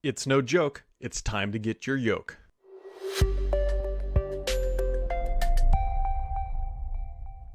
It's no joke. It's time to get your yoke.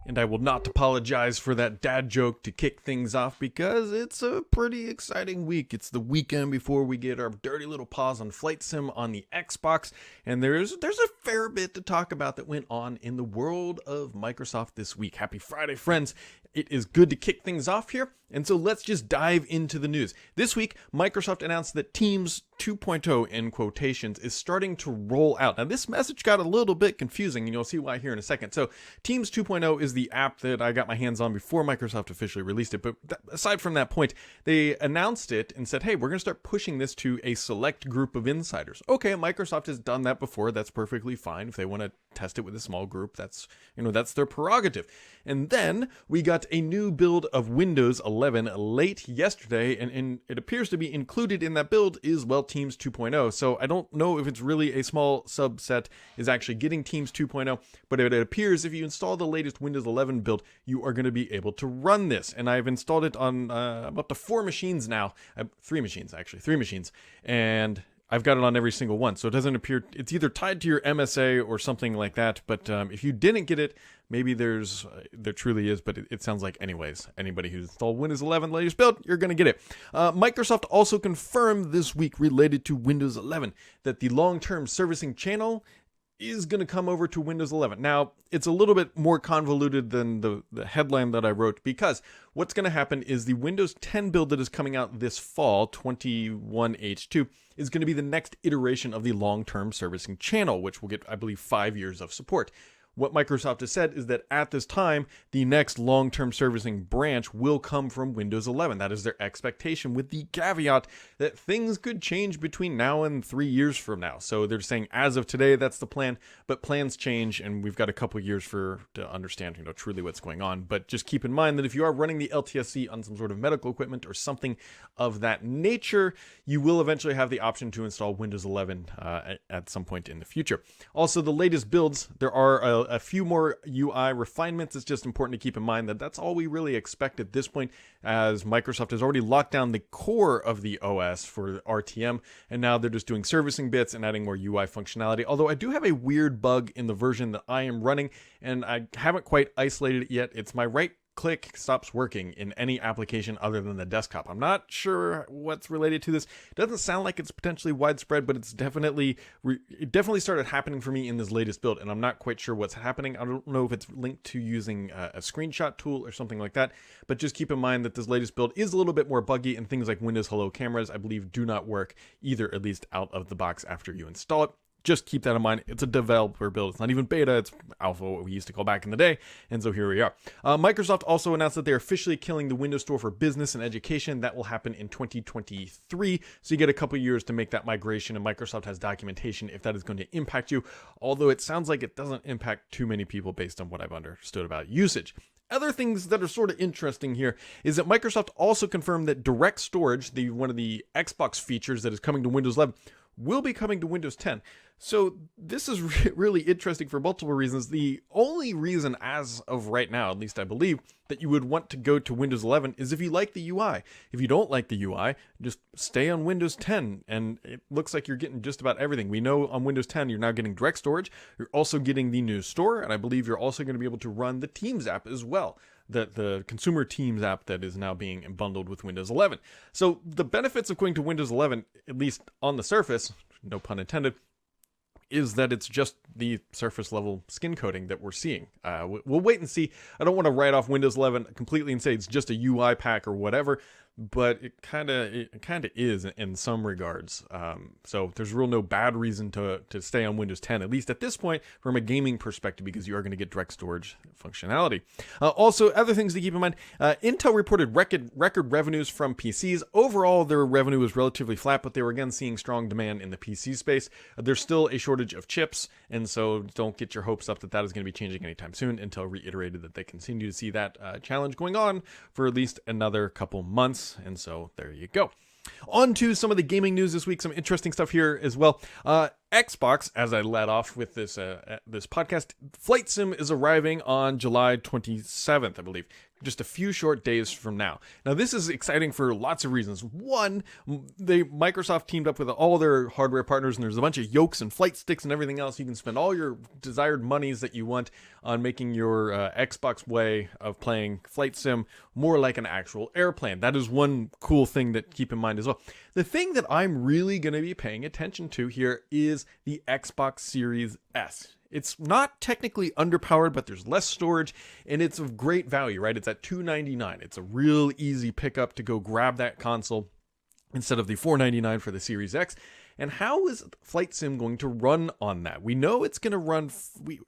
And I will not apologize for that dad joke to kick things off because it's a pretty exciting week. It's the weekend before we get our dirty little paws on Flight Sim on the Xbox. And there's a fair bit to talk about that went on in the world of Microsoft this week. Happy Friday, friends. It is good to kick things off here. And so let's just dive into the news. This week, Microsoft announced that Teams 2.0 in quotations is starting to roll out. Now, this message got a little bit confusing, and you'll see why here in a second. So Teams 2.0 is the app that I got my hands on before Microsoft officially released it. But aside from that point, they announced it and said, hey, we're going to start pushing this to a select group of insiders. Okay, Microsoft has done that before. That's perfectly fine. If they want to test it with a small group, that's their prerogative. And then we got a new build of Windows 11 late yesterday, and it appears to be included in that build is, well, Teams 2.0. So I don't know if it's really a small subset is actually getting Teams 2.0, but it appears if you install the latest Windows 11 build, you are going to be able to run this. And I've installed it on up to 4 machines now. 3 machines, actually. 3 machines. And I've got it on every single one, so it doesn't appear, it's either tied to your MSA or something like that, but if you didn't get it, maybe there truly is, but it sounds like anyways, anybody who's installed Windows 11 latest build, you're going to get it. Microsoft also confirmed this week related to Windows 11 that the long-term servicing channel is going to come over to Windows 11. Now, it's a little bit more convoluted than the headline that I wrote, because what's going to happen is the Windows 10 build that is coming out this fall, 21H2, is going to be the next iteration of the long-term servicing channel, which will get, I believe, 5 years of support. What Microsoft has said is that at this time, the next long-term servicing branch will come from Windows 11. That is their expectation, with the caveat that things could change between now and 3 years from now. So they're saying as of today, that's the plan, but plans change, and we've got a couple years to understand, truly what's going on. But just keep in mind that if you are running the LTSC on some sort of medical equipment or something of that nature, you will eventually have the option to install Windows 11 at some point in the future. Also, the latest builds, there are a few more UI refinements. It's just important to keep in mind that that's all we really expect at this point, as Microsoft has already locked down the core of the OS for RTM, and now they're just doing servicing bits and adding more UI functionality. Although I do have a weird bug in the version that I am running, and I haven't quite isolated it yet. It's my right click stops working in any application other than the desktop. I'm not sure what's related to this. It doesn't sound like it's potentially widespread, but it's definitely started happening for me in this latest build, and I'm not quite sure what's happening. I don't know if it's linked to using a screenshot tool or something like that, but just keep in mind that this latest build is a little bit more buggy, and things like Windows Hello cameras, I believe, do not work either, at least out of the box after you install it. Just keep that in mind. It's a developer build. It's not even beta. It's alpha, what we used to call back in the day. And so here we are. Microsoft also announced that they're officially killing the Windows Store for business and education. That will happen in 2023. So you get a couple years to make that migration, and Microsoft has documentation if that is going to impact you. Although it sounds like it doesn't impact too many people based on what I've understood about usage. Other things that are sort of interesting here is that Microsoft also confirmed that direct storage, one of the Xbox features that is coming to Windows 11, will be coming to Windows 10. So this is really interesting for multiple reasons. The only reason as of right now, at least I believe, that you would want to go to Windows 11 is if you like the UI. If you don't like the UI, just stay on Windows 10, and it looks like you're getting just about everything. We know on Windows 10 you're now getting direct storage. You're also getting the new store, and I believe you're also going to be able to run the Teams app as well. The consumer Teams app that is now being bundled with Windows 11. So the benefits of going to Windows 11, at least on the surface, no pun intended, is that it's just the surface level skin coating that we're seeing. We'll wait and see. I don't want to write off Windows 11 completely and say it's just a UI pack or whatever, but it kind of is in some regards. So there's real no bad reason to stay on Windows 10, at least at this point, from a gaming perspective, because you are going to get direct storage functionality. Also, other things to keep in mind, Intel reported record revenues from PCs. Overall, their revenue was relatively flat, but they were again seeing strong demand in the PC space. There's still a shortage of chips, and so don't get your hopes up that is going to be changing anytime soon. Intel reiterated that they continue to see that challenge going on for at least another couple months. And so there you go. On to some of the gaming news this week. Some interesting stuff here as well. Xbox, as I led off with this podcast, Flight Sim is arriving on July 27th, I believe, just a few short days from now. Now, this is exciting for lots of reasons. One, Microsoft teamed up with all their hardware partners, and there's a bunch of yokes and flight sticks and everything else. You can spend all your desired monies that you want on making your Xbox way of playing Flight Sim more like an actual airplane. That is one cool thing to keep in mind as well. The thing that I'm really going to be paying attention to here is the Xbox Series S. It's not technically underpowered, but there's less storage, and it's of great value, right? It's at $299. It's a real easy pickup to go grab that console instead of the $499 for the Series X. And how is Flight Sim going to run on that? We know it's going to run,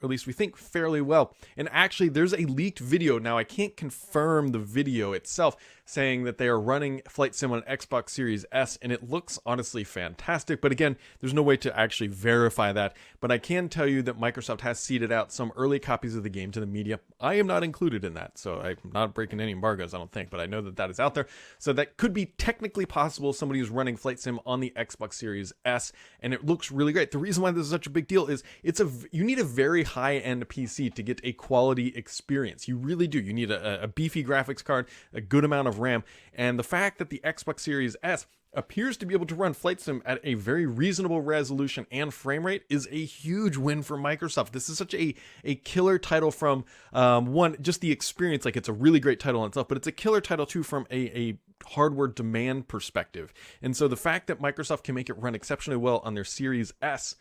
at least we think, fairly well. And actually, there's a leaked video. Now, I can't confirm the video itself, saying that they are running Flight Sim on Xbox Series S, and it looks honestly fantastic. But again, there's no way to actually verify that. But I can tell you that Microsoft has seeded out some early copies of the game to the media. I am not included in that, so I'm not breaking any embargoes, I don't think. But I know that that is out there. So that could be technically possible. Somebody who's running Flight Sim on the Xbox Series S, and it looks really great. The reason why this is such a big deal is you need a very high-end PC to get a quality experience. You really do. You need a beefy graphics card, a good amount of RAM, and the fact that the Xbox Series S appears to be able to run Flight Sim at a very reasonable resolution and frame rate is a huge win for Microsoft. This is such a killer title from one, just the experience. Like, it's a really great title in itself, but it's a killer title too from a hardware demand perspective. And so the fact that Microsoft can make it run exceptionally well on their Series S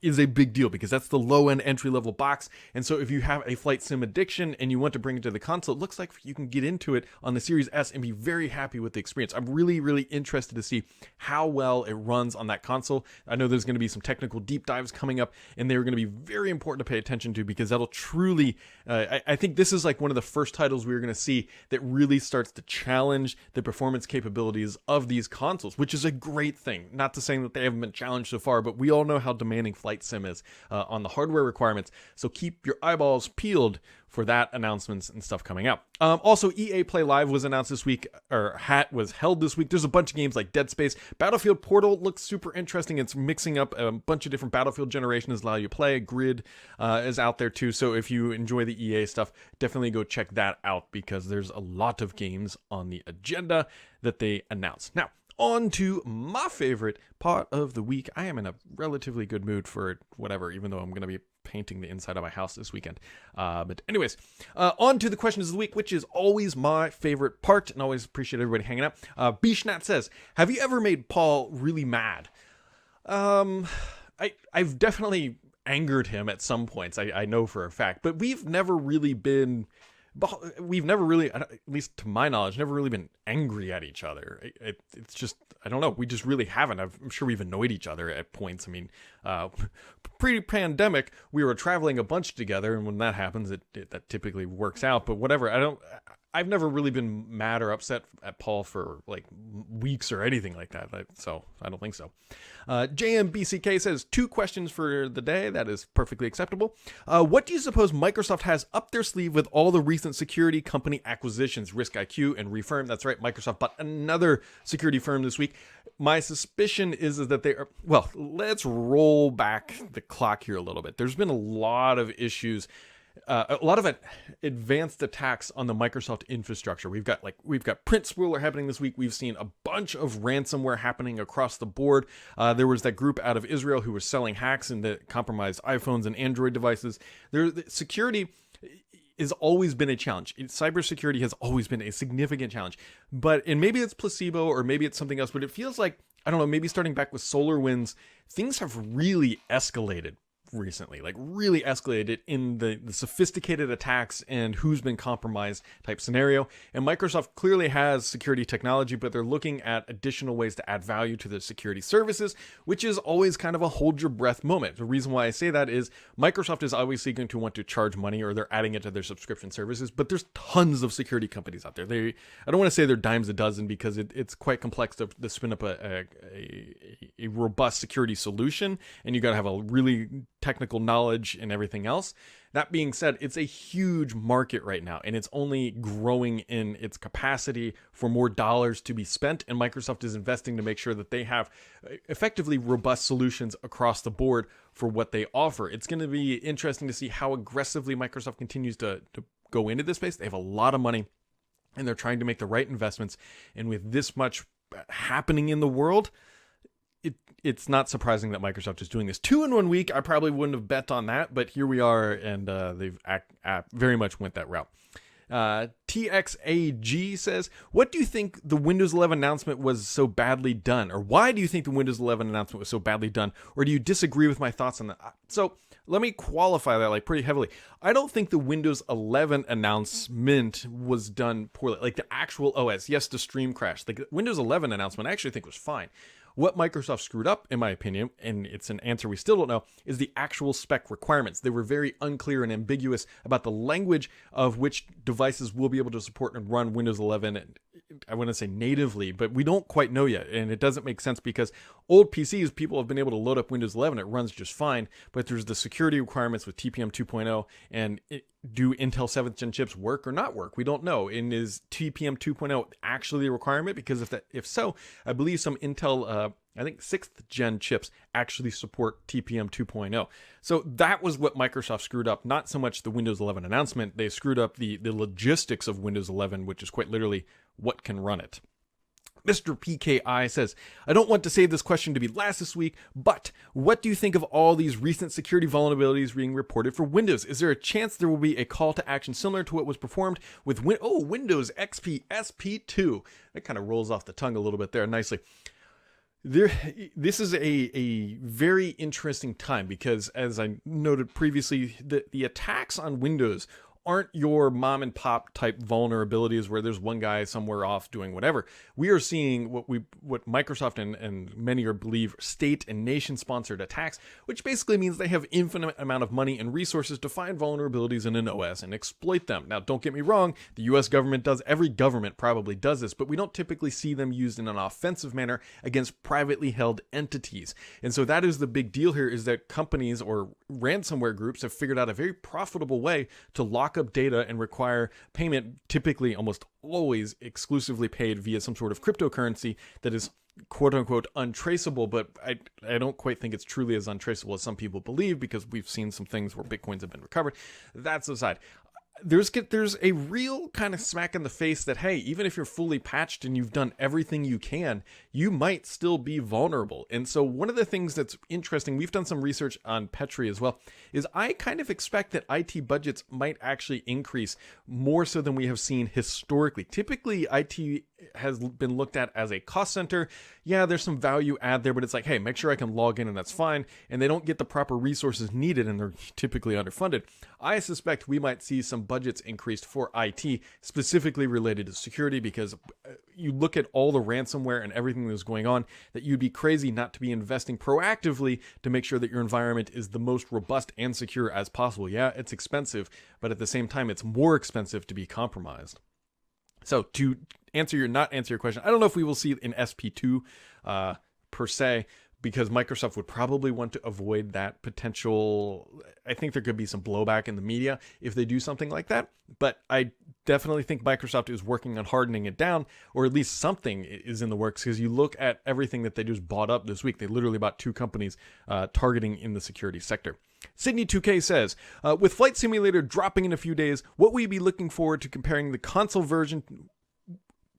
is a big deal, because that's the low-end entry-level box. And so if you have a Flight Sim addiction and you want to bring it to the console, it looks like you can get into it on the Series S and be very happy with the experience. I'm really, really interested to see how well it runs on that console. I know there's going to be some technical deep dives coming up, and they're going to be very important to pay attention to, because that'll truly, I think this is like one of the first titles we're going to see that really starts to challenge the performance capabilities of these consoles, which is a great thing. Not to say that they haven't been challenged so far, but we all know how demanding Flight Sim is on the hardware requirements. So keep your eyeballs peeled for that announcements and stuff coming out. Also, EA Play Live was announced this week, or was held this week. There's a bunch of games like Dead Space. Battlefield Portal looks super interesting. It's mixing up a bunch of different Battlefield generations, allow you to play. Grid is out there too. So if you enjoy the EA stuff, definitely go check that out, because there's a lot of games on the agenda that they announced. Now, on to my favorite part of the week. I am in a relatively good mood for whatever, even though I'm going to be painting the inside of my house this weekend. But anyways, on to the questions of the week, which is always my favorite part, and always appreciate everybody hanging out. Bishnat says, have you ever made Paul really mad? I've definitely angered him at some points, I know for a fact, but we've never really, at least to my knowledge, never really been angry at each other. It's just, I don't know, we just really haven't. I'm sure we've annoyed each other at points. I mean, pre-pandemic, we were traveling a bunch together, and when that happens, that typically works out, but whatever. I've never really been mad or upset at Paul for like weeks or anything like that. So I don't think so. JMBCK says, 2 questions for the day. That is perfectly acceptable. What do you suppose Microsoft has up their sleeve with all the recent security company acquisitions, RiskIQ and Refirm? That's right, Microsoft bought another security firm this week. My suspicion is that they are, well, let's roll back the clock here a little bit. There's been a lot of issues, a lot of advanced attacks on the Microsoft infrastructure. We've got Print Spooler happening this week. We've seen a bunch of ransomware happening across the board. There was that group out of Israel who was selling hacks and that compromised iPhones and Android devices. Security has always been a challenge. Cybersecurity has always been a significant challenge. And maybe it's placebo or maybe it's something else, but it feels like, I don't know, maybe starting back with SolarWinds, things have really escalated recently, like really escalated in the sophisticated attacks and who's been compromised type scenario. And Microsoft clearly has security technology, but they're looking at additional ways to add value to their security services, which is always kind of a hold your breath moment. The reason why I say that is Microsoft is obviously going to want to charge money, or they're adding it to their subscription services, but there's tons of security companies out there. I don't want to say they're dimes a dozen, because it's quite complex to spin up a robust security solution, and you got to have a really technical knowledge and everything else. That being said, it's a huge market right now, and it's only growing in its capacity for more dollars to be spent, and Microsoft is investing to make sure that they have effectively robust solutions across the board for what they offer. It's going to be interesting to see how aggressively Microsoft continues to go into this space. They have a lot of money, and they're trying to make the right investments, and with this much happening in the world, it's not surprising that Microsoft is doing this. 2 in 1 week, I probably wouldn't have bet on that, but here we are, and they've very much went that route. TXAG says, what do you think the Windows 11 announcement was so badly done? Or why do you think the Windows 11 announcement was so badly done? Or do you disagree with my thoughts on that? So let me qualify that pretty heavily. I don't think the Windows 11 announcement was done poorly. Like the actual OS, yes, the stream crashed. The Windows 11 announcement I actually think was fine. What Microsoft screwed up, in my opinion, and it's an answer we still don't know, is the actual spec requirements. They were very unclear and ambiguous about the language of which devices will be able to support and run Windows 11. And I wouldn't say natively, but we don't quite know yet. And it doesn't make sense because old PCs, people have been able to load up Windows 11. It runs just fine. But there's the security requirements with TPM 2.0 and do Intel 7th gen chips work or not work? We don't know. And is TPM 2.0 actually a requirement? Because if so, I believe some Intel, I think 6th gen chips actually support TPM 2.0. So that was what Microsoft screwed up, not so much the Windows 11 announcement. They screwed up the logistics of Windows 11, which is quite literally what can run it. Mr. PKI says, I don't want to save this question to be last this week, but what do you think of all these recent security vulnerabilities being reported for Windows? Is there a chance there will be a call to action similar to what was performed with Windows XP SP2? That kind of rolls off the tongue a little bit there nicely. This is a very interesting time because, as I noted previously, the attacks on Windows aren't your mom and pop type vulnerabilities where there's one guy somewhere off doing whatever. We are seeing what Microsoft and many believe state and nation sponsored attacks, which basically means they have infinite amount of money and resources to find vulnerabilities in an OS and exploit them. Now, don't get me wrong, the US government does, every government probably does this, but we don't typically see them used in an offensive manner against privately held entities. And so that is the big deal here, is that companies or ransomware groups have figured out a very profitable way to lock up data and require payment, typically almost always exclusively paid via some sort of cryptocurrency that is quote unquote untraceable, but I don't quite think it's truly as untraceable as some people believe, because we've seen some things where Bitcoins have been recovered. That's aside. There's a real kind of smack in the face that, hey, even if you're fully patched and you've done everything you can, you might still be vulnerable. And so one of the things that's interesting, we've done some research on Petri as well, is I kind of expect that IT budgets might actually increase more so than we have seen historically. Typically, IT has been looked at as a cost center. Yeah, there's some value add there, but it's like, hey, make sure I can log in and that's fine. And they don't get the proper resources needed, and they're typically underfunded. I suspect we might see some budgets increased for IT, specifically related to security, because you look at all the ransomware and everything that's going on, that you'd be crazy not to be investing proactively to make sure that your environment is the most robust and secure as possible. Yeah, it's expensive, but at the same time, it's more expensive to be compromised. So to answer your question, I don't know if we will see it in SP2 per se, because Microsoft would probably want to avoid that potential. I think there could be some blowback in the media if they do something like that, but I definitely think Microsoft is working on hardening it down, or at least something is in the works, because you look at everything that they just bought up this week. They literally bought 2 companies targeting in the security sector. Sydney 2K says, with Flight Simulator dropping in a few days, what will you be looking forward to comparing the console version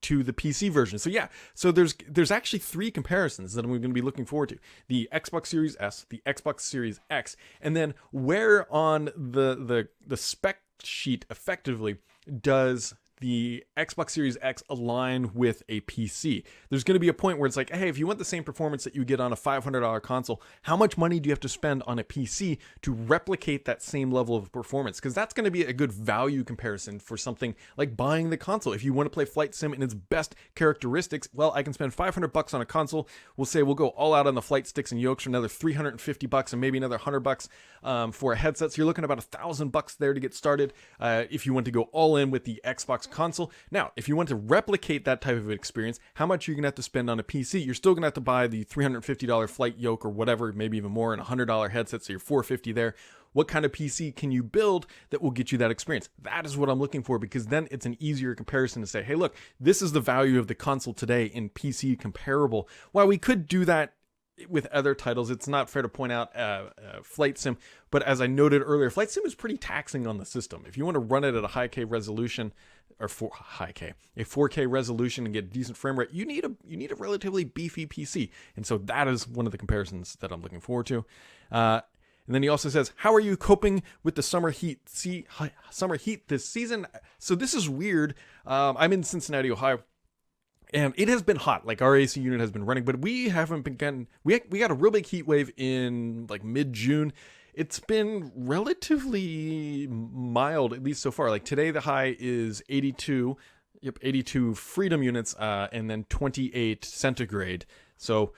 to the PC version? So yeah, so there's actually 3 comparisons that I'm going to be looking forward to: the Xbox Series S, the Xbox Series X, and then where on the spec sheet effectively does the Xbox Series X align with a PC. There's going to be a point where it's like, hey, if you want the same performance that you get on a $500 console, how much money do you have to spend on a PC to replicate that same level of performance? Because that's going to be a good value comparison for something like buying the console. If you want to play Flight Sim in its best characteristics, well, I can spend $500 on a console. We'll go all out on the flight sticks and yokes for another $350 and maybe another $100 for a headset. So you're looking at about $1,000 there to get started. If you want to go all in with the Xbox Xbox console. Now, if you want to replicate that type of experience, how much you're going to have to spend on a PC? You're still going to have to buy the $350 flight yoke or whatever, maybe even more, and a $100 headset, so you're $450 there. What kind of PC can you build that will get you that experience? That is what I'm looking for, because then it's an easier comparison to say, hey, look, this is the value of the console today in PC comparable. While we could do that with other titles, it's not fair to point out Flight Sim, but as I noted earlier, Flight Sim is pretty taxing on the system. If you want to run it at a high K resolution, or a 4K resolution and get decent frame rate, you need a relatively beefy PC, and so that is one of the comparisons that I'm looking forward to. And then he also says, how are you coping with the summer heat this season? So this is weird. I'm in Cincinnati, Ohio, and it has been hot. Like, our AC unit has been running, but we haven't been getting, we got a real big heat wave in like mid-June. It's been relatively mild, at least so far. Like today, the high is 82. Yep, 82 Freedom units, and then 28 centigrade. So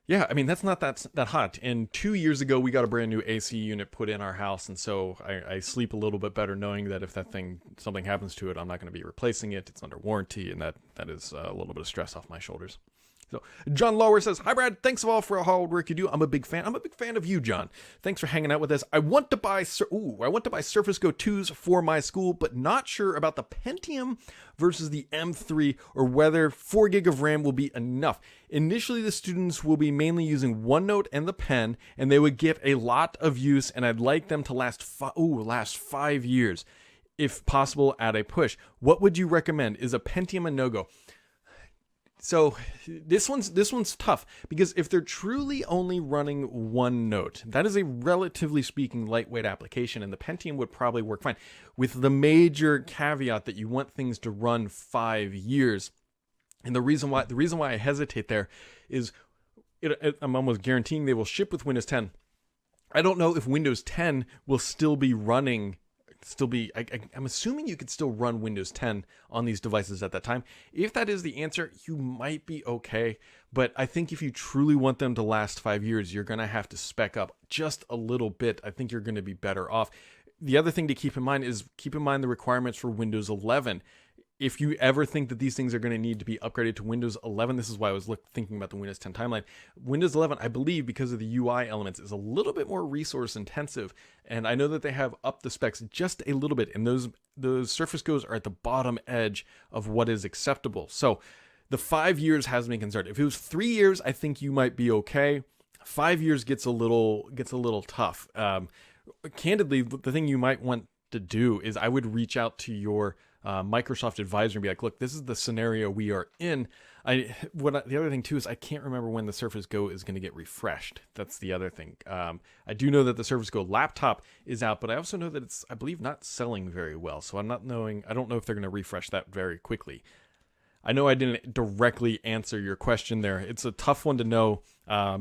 yeah, I mean, that's not that hot. And 2 years ago, we got a brand new AC unit put in our house. And so I sleep a little bit better knowing that if something happens to it, I'm not going to be replacing it. It's under warranty. And that is a little bit of stress off my shoulders. So John Lower says, hi, Brad. Thanks all for all the hard work you do. I'm a big fan. I'm a big fan of you, John. Thanks for hanging out with us. I want to buy Surface Go 2s for my school, but not sure about the Pentium versus the M3 or whether 4 gig of RAM will be enough. Initially, the students will be mainly using OneNote and the pen, and they would get a lot of use, and I'd like them to last 5 years, if possible, at a push. What would you recommend? Is a Pentium a no-go? So this one's tough, because if they're truly only running OneNote, that is a relatively speaking lightweight application, and the Pentium would probably work fine, with the major caveat that you want things to run 5 years. And the reason why I hesitate there is I'm almost guaranteeing they will ship with Windows 10. I don't know if Windows 10 will still be running. I'm assuming you could still run Windows 10 on these devices at that time. If that is the answer, you might be okay. But I think if you truly want them to last 5 years, you're going to have to spec up just a little bit. I think you're going to be better off. The other thing to keep in mind is the requirements for Windows 11. If you ever think that these things are going to need to be upgraded to Windows 11, this is why I was thinking about the Windows 10 timeline. Windows 11, I believe, because of the UI elements, is a little bit more resource intensive. And I know that they have upped the specs just a little bit. And those Surface Go's are at the bottom edge of what is acceptable. So the 5 years has me concerned. If it was 3 years, I think you might be okay. 5 years gets a little tough. Candidly, the thing you might want to do is I would reach out to your Microsoft advisor and be like, look, this is the scenario we are in. The other thing too is I can't remember when the Surface Go is going to get refreshed. That's the other thing. I do know that the Surface Go laptop is out, but I also know that it's, I believe, not selling very well. So I don't know if they're going to refresh that very quickly. I know I didn't directly answer your question there. It's a tough one to know,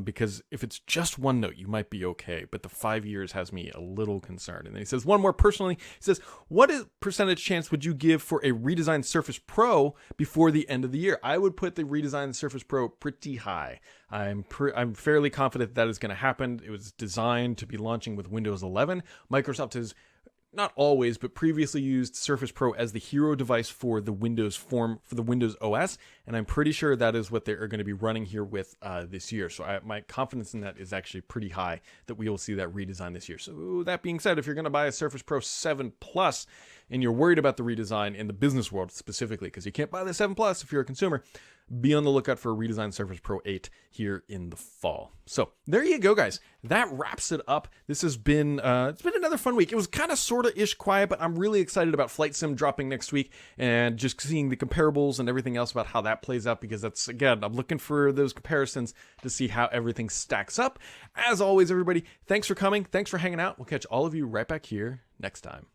because if it's just OneNote, you might be okay. But the 5 years has me a little concerned. And then he says, one more personally. He says, what percentage chance would you give for a redesigned Surface Pro before the end of the year? I would put the redesigned Surface Pro pretty high. I'm fairly confident that is going to happen. It was designed to be launching with Windows 11. Microsoft has not always, but previously used Surface Pro as the hero device for the Windows OS, and I'm pretty sure that is what they are going to be running here with this year. So my confidence in that is actually pretty high that we will see that redesign this year. So that being said, if you're going to buy a Surface Pro 7 Plus and you're worried about the redesign in the business world specifically, because you can't buy the 7 Plus if you're a consumer, be on the lookout for a redesigned Surface Pro 8 here in the fall. So there you go, guys. That wraps it up. This has been it's been another fun week. It was kind of sorta-ish quiet, but I'm really excited about Flight Sim dropping next week and just seeing the comparables and everything else about how that plays out, because that's, again, I'm looking for those comparisons to see how everything stacks up. As always, everybody, thanks for coming. Thanks for hanging out. We'll catch all of you right back here next time.